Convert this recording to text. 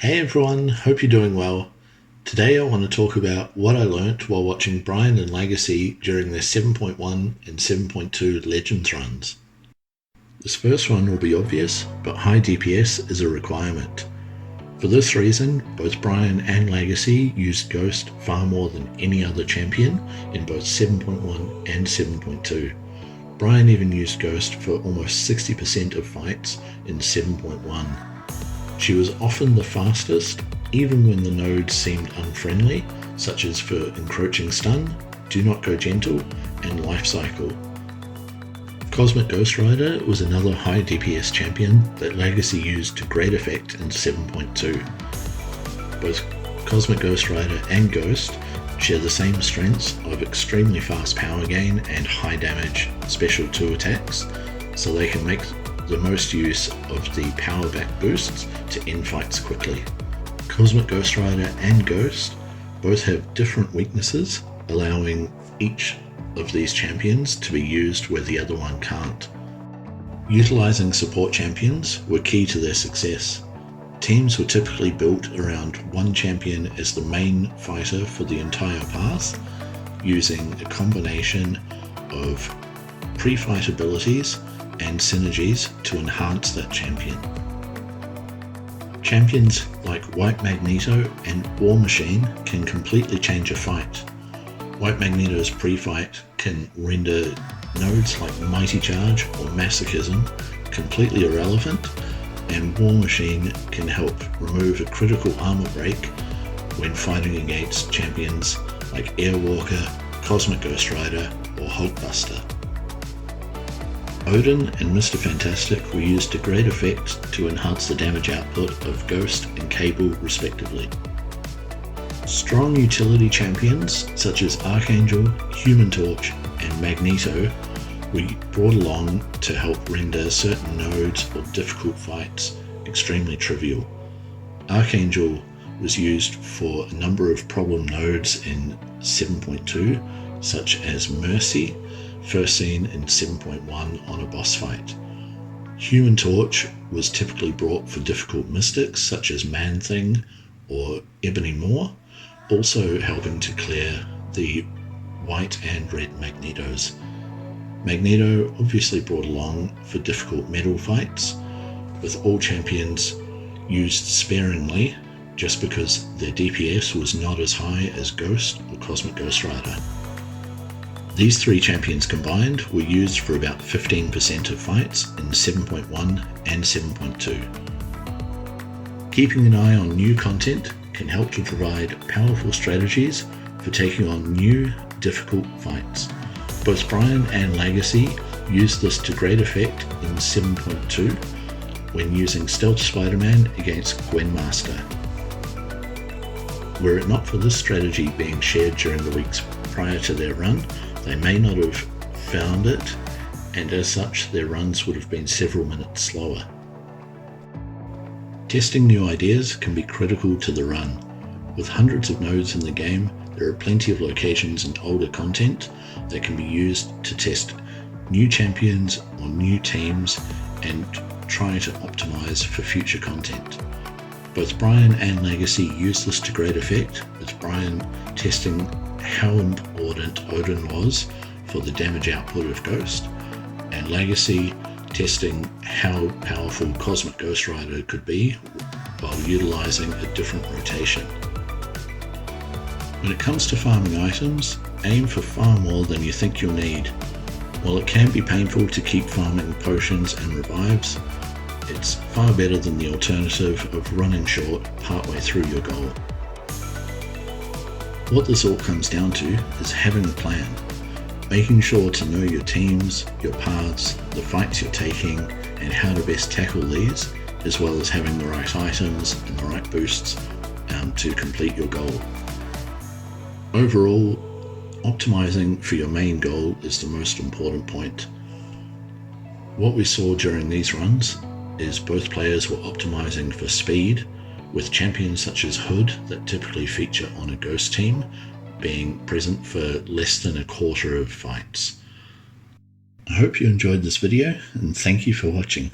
Hey everyone, hope you're doing well. Today I want to talk about what I learnt while watching Brian and Lagacy during their 7.1 and 7.2 Legends runs. This first one will be obvious, but high DPS is a requirement. For this reason, both Brian and Lagacy used Ghost far more than any other champion in both 7.1 and 7.2. Brian even used Ghost for almost 60% of fights in 7.1. She was often the fastest, even when the nodes seemed unfriendly, such as for Encroaching Stun, Do Not Go Gentle, and Life Cycle. Cosmic Ghost Rider was another high DPS champion that Lagacy used to great effect in 7.2. Both Cosmic Ghost Rider and Ghost share the same strengths of extremely fast power gain and high damage special 2 attacks, so they can make the most use of the power back boosts to end fights quickly. Cosmic Ghost Rider and Ghost both have different weaknesses, allowing each of these champions to be used where the other one can't. Utilizing support champions were key to their success. Teams were typically built around one champion as the main fighter for the entire path, using a combination of pre-fight abilities and synergies to enhance that champion. Champions like White Magneto and War Machine can completely change a fight. White Magneto's pre-fight can render nodes like Mighty Charge or Masochism completely irrelevant, and War Machine can help remove a critical armor break when fighting against champions like Airwalker, Cosmic Ghost Rider, or Hulkbuster. Odin and Mr. Fantastic were used to great effect to enhance the damage output of Ghost and Cable respectively. Strong utility champions such as Archangel, Human Torch, and Magneto were brought along to help render certain nodes or difficult fights extremely trivial. Archangel was used for a number of problem nodes in 7.2, such as Mercy, first seen in 7.1 on a boss fight. Human Torch was typically brought for difficult mystics such as Man-Thing or Ebony Maw, also helping to clear the white and red Magnetos. Magneto obviously brought along for difficult metal fights, with all champions used sparingly just because their DPS was not as high as Ghost or Cosmic Ghost Rider. These three champions combined were used for about 15% of fights in 7.1 and 7.2. Keeping an eye on new content can help to provide powerful strategies for taking on new, difficult fights. Both Brian and Lagacy used this to great effect in 7.2 when using Stealth Spider-Man against Gwen Master. Were it not for this strategy being shared during the weeks prior to their run, they may not have found it, and as such their runs would have been several minutes slower. Testing new ideas can be critical to the run. With hundreds of nodes in the game, there are plenty of locations and older content that can be used to test new champions or new teams and try to optimize for future content. Both Brian and Lagacy used this to great effect, with Brian testing how important Odin was for the damage output of Ghost, and Lagacy testing how powerful Cosmic Ghost Rider could be while utilizing a different rotation. When it comes to farming items, aim for far more than you think you'll need. While it can be painful to keep farming potions and revives, it's far better than the alternative of running short partway through your goal. What this all comes down to is having a plan, making sure to know your teams, your paths, the fights you're taking, and how to best tackle these, as well as having the right items and the right boosts to complete your goal. Overall, optimizing for your main goal is the most important point. What we saw during these runs is both players were optimizing for speed, with champions such as Hood that typically feature on a Ghost team being present for less than a quarter of fights. I hope you enjoyed this video, and thank you for watching.